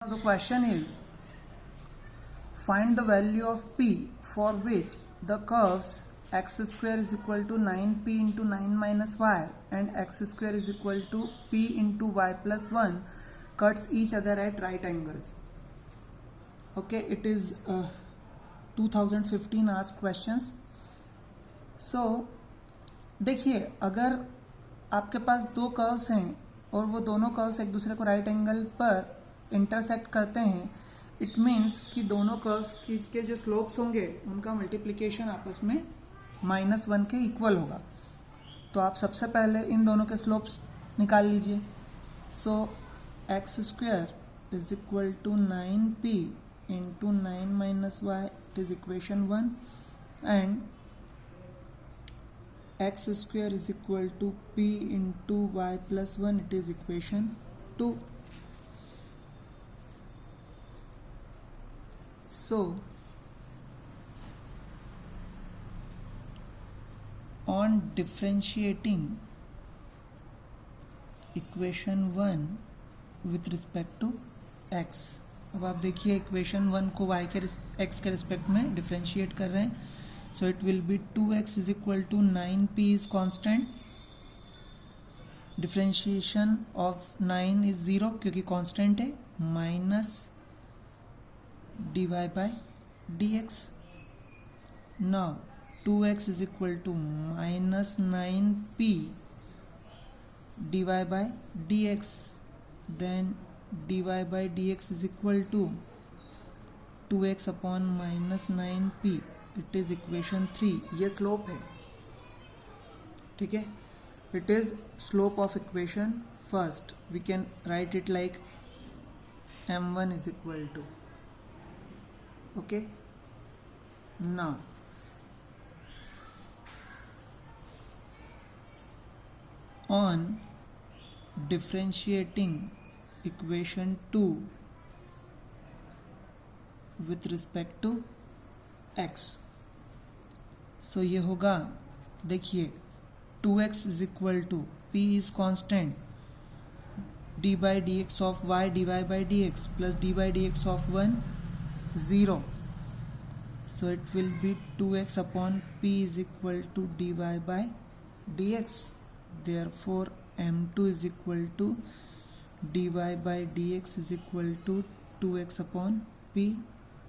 The question is, find the value of p for which the curves x square is equal to 9p into 9 minus y and x square is equal to p into y plus 1 cuts each other at right angles. Okay, it is 2015 asked questions. So देखिए, अगर आपके पास दो curves हैं और वो दोनों curves एक दूसरे को राइट एंगल पर इंटरसेक्ट करते हैं, इट मीन्स कि दोनों कर्व्स के जो स्लोप्स होंगे उनका मल्टीप्लिकेशन आपस में -1 के इक्वल होगा. तो आप सबसे पहले इन दोनों के स्लोप्स निकाल लीजिए. So x square is equal to 9p into 9 minus y, it is equation 1, and x square is equal to p into y plus 1, it is equation 2. So on differentiating equation 1 with respect to x, अब आप देखिए equation 1 को y के x के respect में differentiate कर रहे हैं. So it will be 2x is equal to 9p is constant. Differentiation of 9 is 0 क्योंकि constant है, minus dy by dx. Now 2x is equal to minus 9p dy by dx. Then dy by dx is equal to 2x upon minus 9p. It is equation 3. ये slope है, ठीक है. It is slope of equation first. We can write it like m1 is equal to, okay. Now on differentiating equation 2 with respect to x, so ये होगा, देखिए 2x is equal to p is constant, d by D X of y dy by D X plus d by D X of 1 0. So it will B 2x upon p is equal to dy by D X. Therefore m2 is equal to dy by D X is equal to 2x upon p,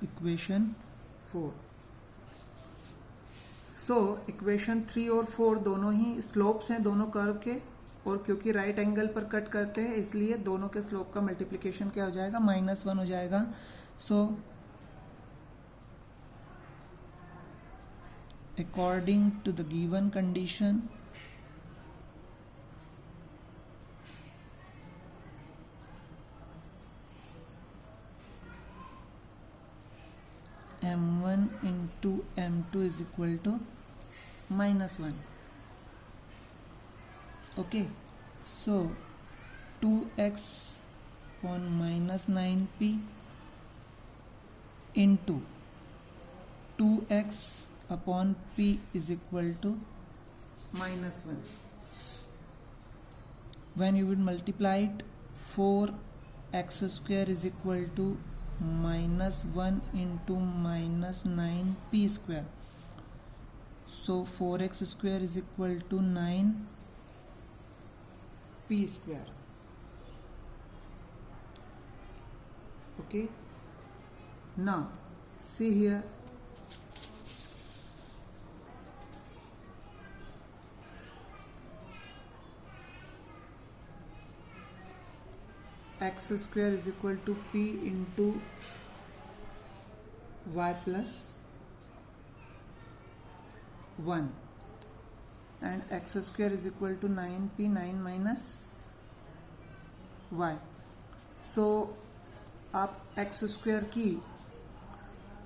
equation 4. So equation 3 और 4 दोनों ही slopes हैं दोनों curve के, और क्योंकि right angle पर cut करते हैं इसलिए दोनों के स्लोप का मल्टीप्लिकेशन क्या हो जाएगा, -1 हो जाएगा. So according to the given condition m1 into m2 is equal to -1. Okay, so 2x upon minus 9p into 2x upon p is equal to -1. When you would multiply it, 4x square is equal to -1 into minus 9p square. So 4x square is equal to 9p square. Okay, now see here, x square is equal to p into y plus 1 and x square is equal to 9p 9 minus y. So आप x square की,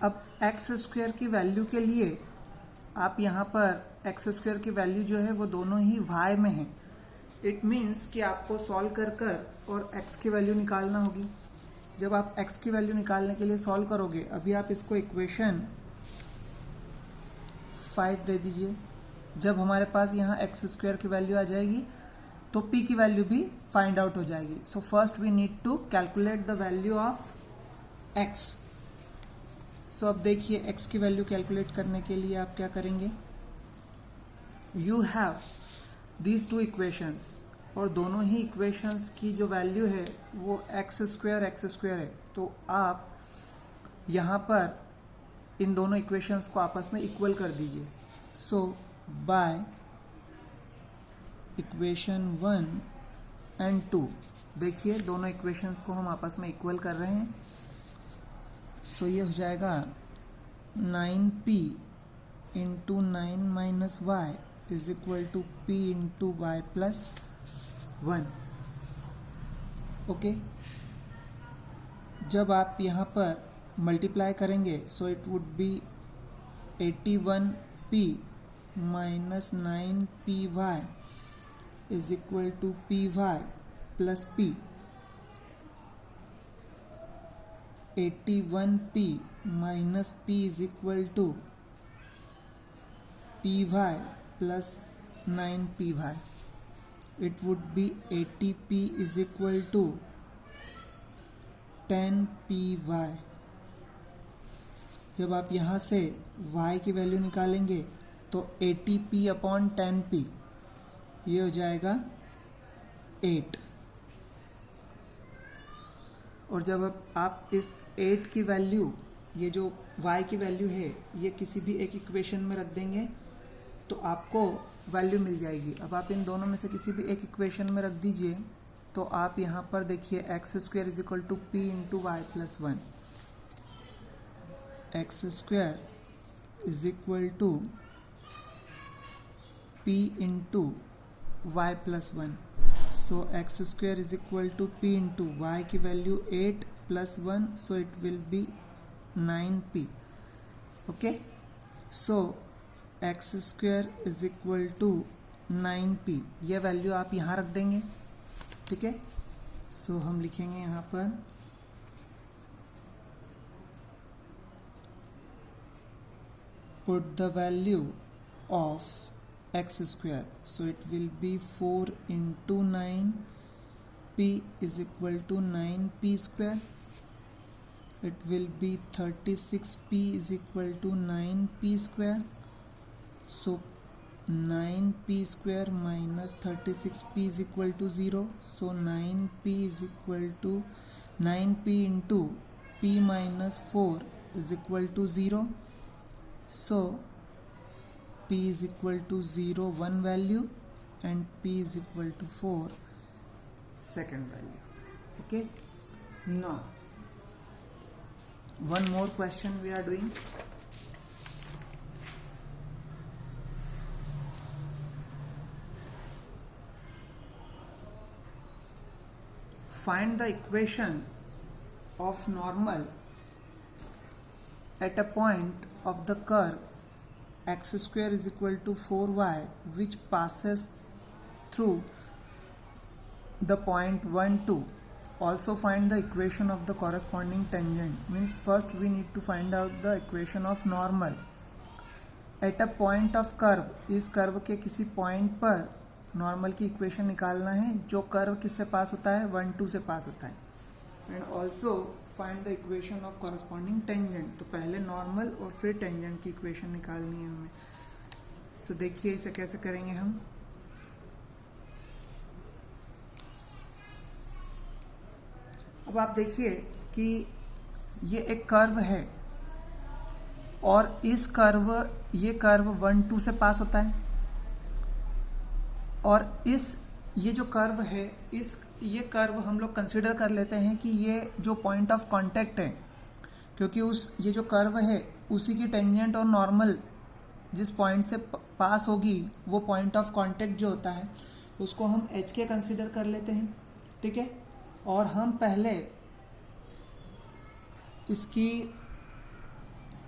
अब x square की value के लिए आप यहाँ पर x square की वैल्यू जो है वो दोनों ही y में है. इट मीन्स कि आपको सॉल्व कर और x की वैल्यू निकालना होगी. जब आप x की वैल्यू निकालने के लिए सॉल्व करोगे, अभी आप इसको इक्वेशन 5 दे दीजिए. जब हमारे पास यहाँ x स्क्वायर की वैल्यू आ जाएगी तो p की वैल्यू भी फाइंड आउट हो जाएगी. So first we need to calculate the value of x. So अब देखिए x की वैल्यू कैलकुलेट करने के लिए आप क्या करेंगे. You have these two equations और दोनों ही इक्वेशंस की जो वैल्यू है वो x स्क्वायर है. तो आप यहाँ पर इन दोनों इक्वेशंस को आपस में इक्वल कर दीजिए. सो बाय इक्वेशन 1 एंड 2 देखिए दोनों इक्वेशंस को हम आपस में इक्वल कर रहे हैं. सो ये हो जाएगा 9p into 9 minus Y is equal to p into Y plus 1. Okay, जब आप यहाँ पर मल्टीप्लाई करेंगे so it would be 81p माइनस 9py is equal to py plus p. 81p minus p is equal to py plus 9py. It would be 80p is equal to 10py. जब आप यहाँ से y की value निकालेंगे तो 80p upon 10p ये हो जाएगा 8. और जब आप इस 8 की वैल्यू, ये जो y की वैल्यू है, ये किसी भी एक इक्वेशन में रख देंगे तो आपको वैल्यू मिल जाएगी. अब आप इन दोनों में से किसी भी एक इक्वेशन में रख दीजिए तो आप यहाँ पर देखिए X square is equal to P into Y plus 1. X square is equal to P into y plus 1. So x square is equal to p into y की value 8 plus 1, so it will be 9p. Okay, so x square is equal to 9p. ये value आप यहाँ रख देंगे. ठीक है, सो हम लिखेंगे यहाँ पर put the value of x square. So it will be 4 into 9 p is equal to 9p square. It will be 36p is equal to 9p square. So 9p square minus 36p is equal to 0. So 9p is equal to 9p into p minus 4 is equal to 0. So p is equal to 0 one value and p is equal to 4 second value. Okay, now one more question we are doing. Find the equation of normal at a point of the curve x square is equal to 4y which passes through the point 1 2. Also find the equation of the corresponding tangent. Means first we need to find out the equation of normal at a point of curve. इस curve के किसी point पर normal की equation निकालना है जो curve किससे पास होता है 1 2 से पास होता है. And also find the equation of corresponding tangent. तो पहले नॉर्मल और फिर टेंजेंट की इक्वेशन निकालनी है हमें. सो देखिए इसे कैसे करेंगे हम. अब आप देखिए कि ये एक कर्व है और इस कर्व, ये कर्व 1 2 से पास होता है और ये जो कर्व है, ये कर्व हम लोग कंसिडर कर लेते हैं कि ये जो पॉइंट ऑफ कांटेक्ट है, क्योंकि ये जो कर्व है उसी की टेंजेंट और नॉर्मल जिस पॉइंट से पास होगी वो पॉइंट ऑफ कांटेक्ट जो होता है उसको हम एच के कंसिडर कर लेते हैं. ठीक है, और हम पहले इसकी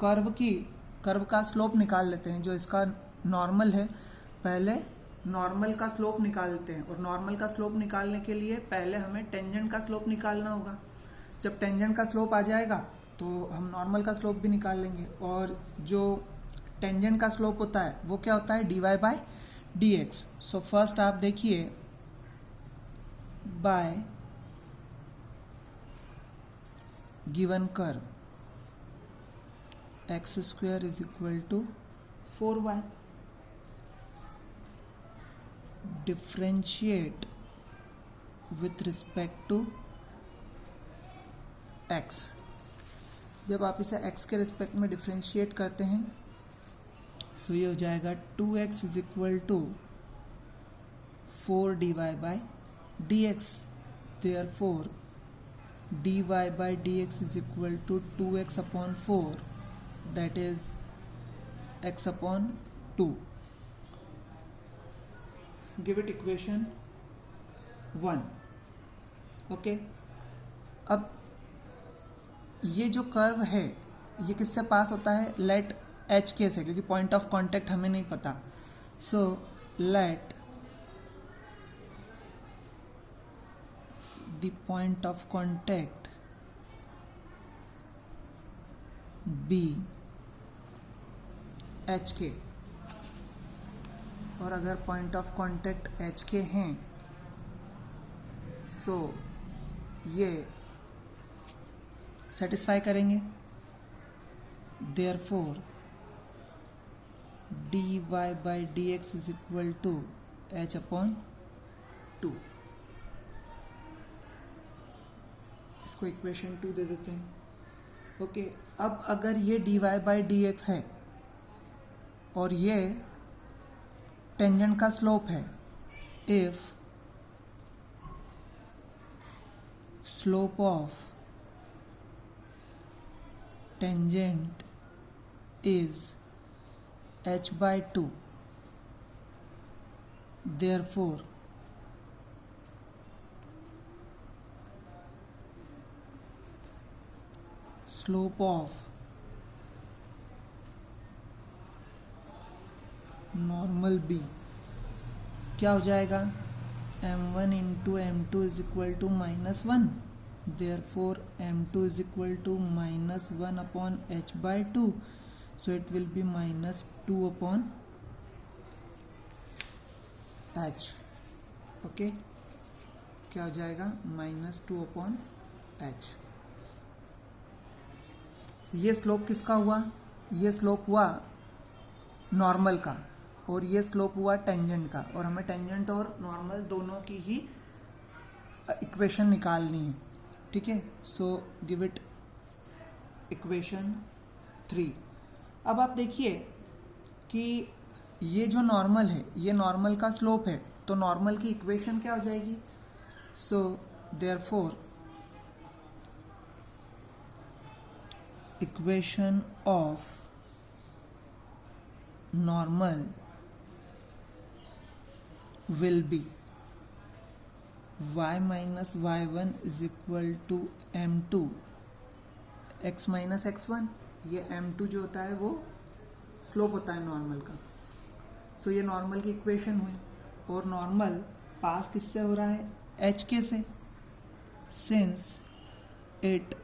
कर्व का स्लोप निकाल लेते हैं. जो इसका नॉर्मल है, पहले नॉर्मल का स्लोप निकालते हैं और नॉर्मल का स्लोप निकालने के लिए पहले हमें टेंजेंट का स्लोप निकालना होगा. जब टेंजेंट का स्लोप आ जाएगा तो हम नॉर्मल का स्लोप भी निकाल लेंगे. और जो टेंजेंट का स्लोप होता है वो क्या होता है, dy by dx. So first आप देखिए by given curve x square is equal to 4y. Differentiate with respect to x. जब आप इसे x के रिस्पेक्ट में डिफ्रेंशिएट करते हैं तो ये हो जाएगा 2x is equal to 4 dy by dx. Therefore dy by dx is equal to 2x upon 4, that is x upon 2. Give it equation 1. Okay. अब ये जो कर्व है ये किससे पास होता है? लेट एच के से, क्योंकि पॉइंट ऑफ कांटेक्ट हमें नहीं पता. So let the point of contact be H K. और अगर पॉइंट ऑफ कांटेक्ट एच के हैं सो ये सेटिस्फाई करेंगे. Therefore dy by dx is equal to h upon 2. इसको इक्वेशन 2 दे देते हैं. ओके. अब अगर ये dy by dx है और ये टेंजेंट का स्लोप है, if slope of tangent is h by 2, therefore slope of normal b क्या हो जाएगा? m1 into m2 is equal to -1. Therefore m2 is equal to -1 upon h by 2. So it will be -2 upon h. Okay. क्या हो जाएगा? -2 upon h. ये slope किसका हुआ? ये स्लोप हुआ नॉर्मल का और ये स्लोप हुआ टेंजेंट का. और हमें टेंजेंट और नॉर्मल दोनों की ही इक्वेशन निकालनी है. ठीक है. So give it equation 3. अब आप देखिए कि ये जो नॉर्मल है ये नॉर्मल का स्लोप है, तो नॉर्मल की इक्वेशन क्या हो जाएगी? So therefore equation of normal will be y minus y1 is equal to m2 x minus x1. ये m2 जो होता है वो स्लोप होता है नॉर्मल का. सो ये नॉर्मल की इक्वेशन हुई. और नॉर्मल पास किससे हो रहा है? h के से. Since it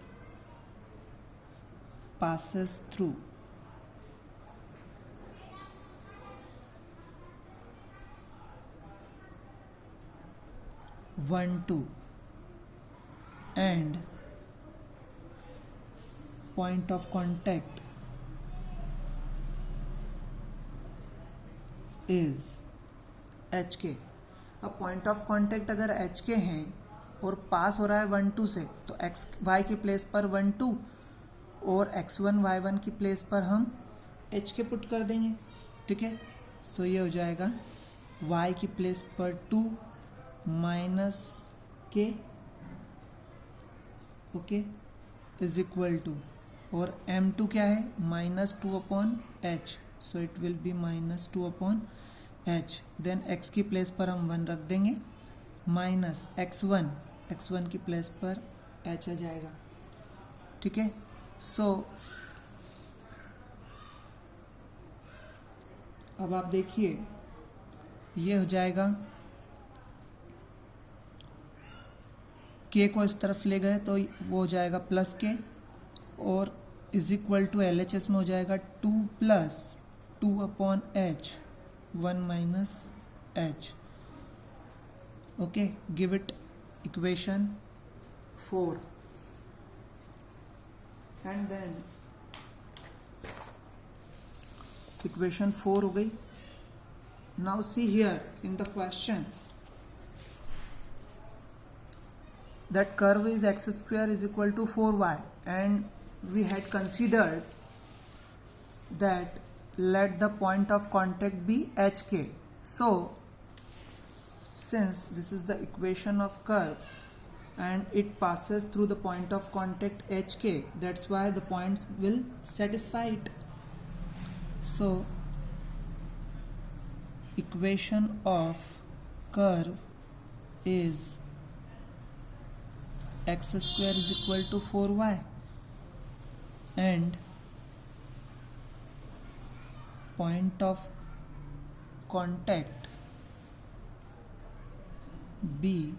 passes through one two and point of contact is H के. अब पॉइंट ऑफ कांटेक्ट अगर एच के हैं और पास हो रहा है 1 2 से, तो एक्स वाई की प्लेस पर 1 2 और x1 y1 की प्लेस पर हम एच के पुट कर देंगे. ठीक है. सो ये हो जाएगा y की प्लेस पर 2 माइनस के ओके इज इक्वल टू, और m2 क्या है? -2 upon h. So it will be -2 upon h. Then x की प्लेस पर हम 1 रख देंगे माइनस x1 की प्लेस पर h आ जाएगा. ठीक है. सो अब आप देखिए ये हो जाएगा k को इस तरफ ले गए तो वो हो जाएगा प्लस के, और इज इक्वल टू LHS में हो जाएगा 2 plus 2 upon h 1 minus h. Okay. Give it equation 4 and then equation 4 हो गई. Now see here in the question that curve is x square is equal to 4y and we had considered that let the point of contact be hk. So since this is the equation of curve and it passes through the point of contact hk, that's why the points will satisfy it. So equation of curve is x square is equal to 4y and point of contact be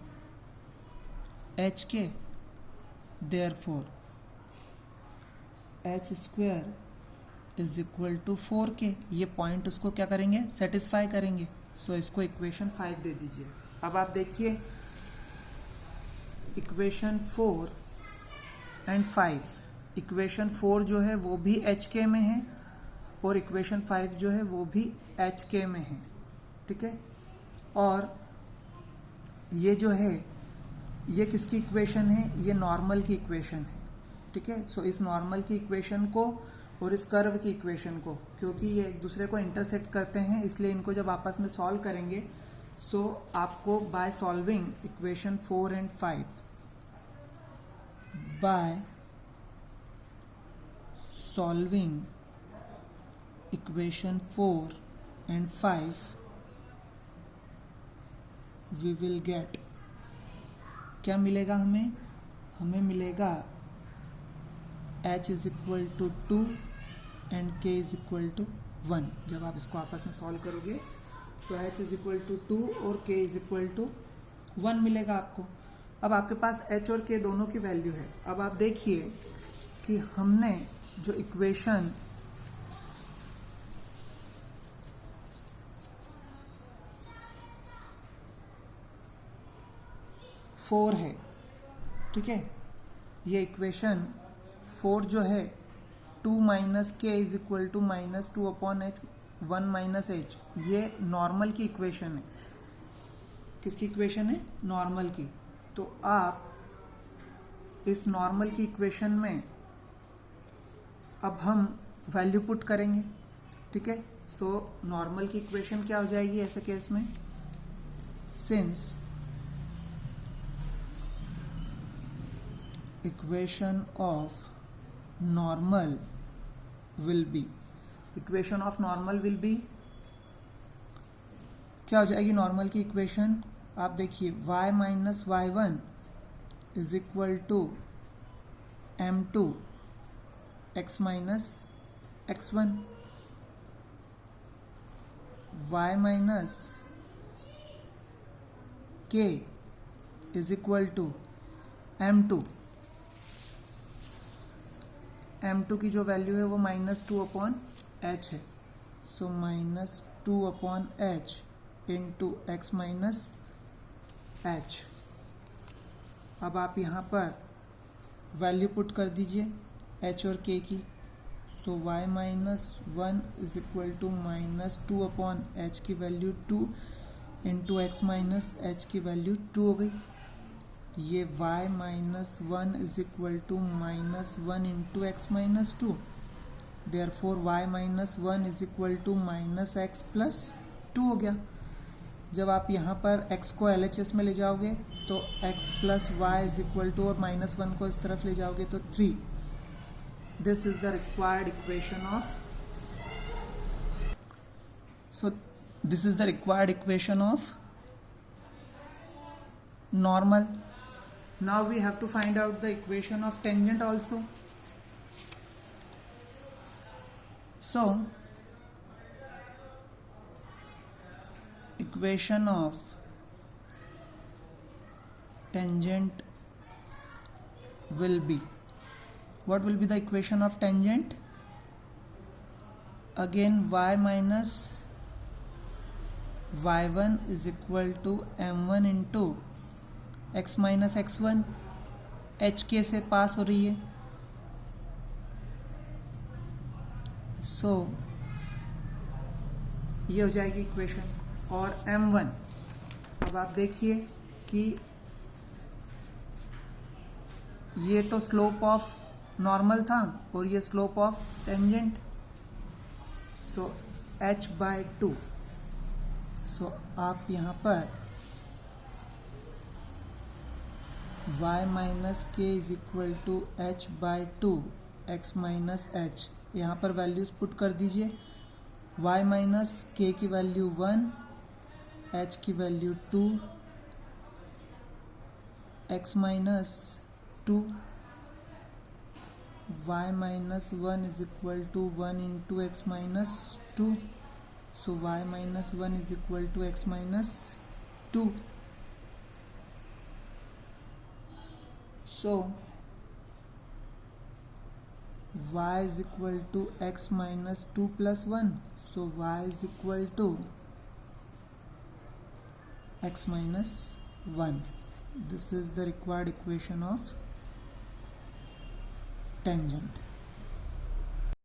hk. Therefore h square is equal to 4k. ये point उसको क्या करेंगे, satisfy करेंगे. सो इसको equation 5 दे दीजिए. अब आप देखिए इक्वेशन 4 एंड 5. इक्वेशन 4 जो है वो भी hk में है और इक्वेशन 5 जो है वो भी hk में है. ठीक है. और ये जो है ये किसकी इक्वेशन है, ये नॉर्मल की इक्वेशन है. ठीक है. सो इस नॉर्मल की इक्वेशन को और इस कर्व की इक्वेशन को, क्योंकि ये एक दूसरे को इंटरसेक्ट करते हैं, इसलिए इनको जब आपस में सॉल्व करेंगे सो आपको by solving equation 4 and 5, by solving equation 4 and 5 we will get, क्या मिलेगा हमें, हमें मिलेगा h is equal to 2 and k is equal to 1. जब आप इसको आपस में सॉल्व करोगे तो h इज इक्वल टू 2 और k इज इक्वल टू 1 मिलेगा आपको. अब आपके पास h और k दोनों की वैल्यू है. अब आप देखिए कि हमने जो इक्वेशन फोर है, ठीक है, ये इक्वेशन 4 जो है 2 minus k is equal to minus 2 upon h 1 minus h, ये नॉर्मल की इक्वेशन है. किसकी इक्वेशन है, नॉर्मल की. तो आप इस नॉर्मल की इक्वेशन में अब हम वैल्यू पुट करेंगे. ठीक है. सो नॉर्मल की इक्वेशन क्या हो जाएगी ऐसे केस में, since equation of normal will be, equation of normal will be क्या हो जाएगी नॉर्मल की इक्वेशन. आप देखिए y minus y1 is equal to m2 x minus x1, y minus k is equal to m2. m2 की जो value है वो माइनस 2 अपॉन एच है. So minus 2 upon H into x minus H. अब आप यहाँ पर वैल्यू पुट कर दीजिए h और k की. So y minus 1 is equal to minus 2 upon h की value 2 into x minus h की वैल्यू 2 हो गई. ये y minus 1 is equal to minus 1 into x minus 2. Therefore y minus 1 is equal to minus x plus 2 हो गया. जब आप यहाँ पर x को LHS में ले जाओगे तो x plus y is equal to, और माइनस 1 को इस तरफ ले जाओगे तो 3. This is the required equation of, so this is the required equation of normal. Now we have to find out the equation of tangent also. So equation of tangent will be, what will be the equation of tangent? Again y minus y1 is equal to m1 into x minus x1 H के से पास हो रही है, सो ये हो जाएगी equation. और m1, अब आप देखिए कि ये तो स्लोप ऑफ नॉर्मल था और ये slope of tangent, so h/2। So आप यहाँ पर y minus k is equal to h/2 x minus h, यहाँ पर वैल्यूज पुट कर दीजिए। y माइनस के की वैल्यू 1, h की value 2, x minus 2, y minus 1 is equal to 1 into x minus 2, so y minus 1 is equal to x minus 2। So y is equal to x minus 2 plus 1. So y is equal to x minus 1. This is the required equation of tangent.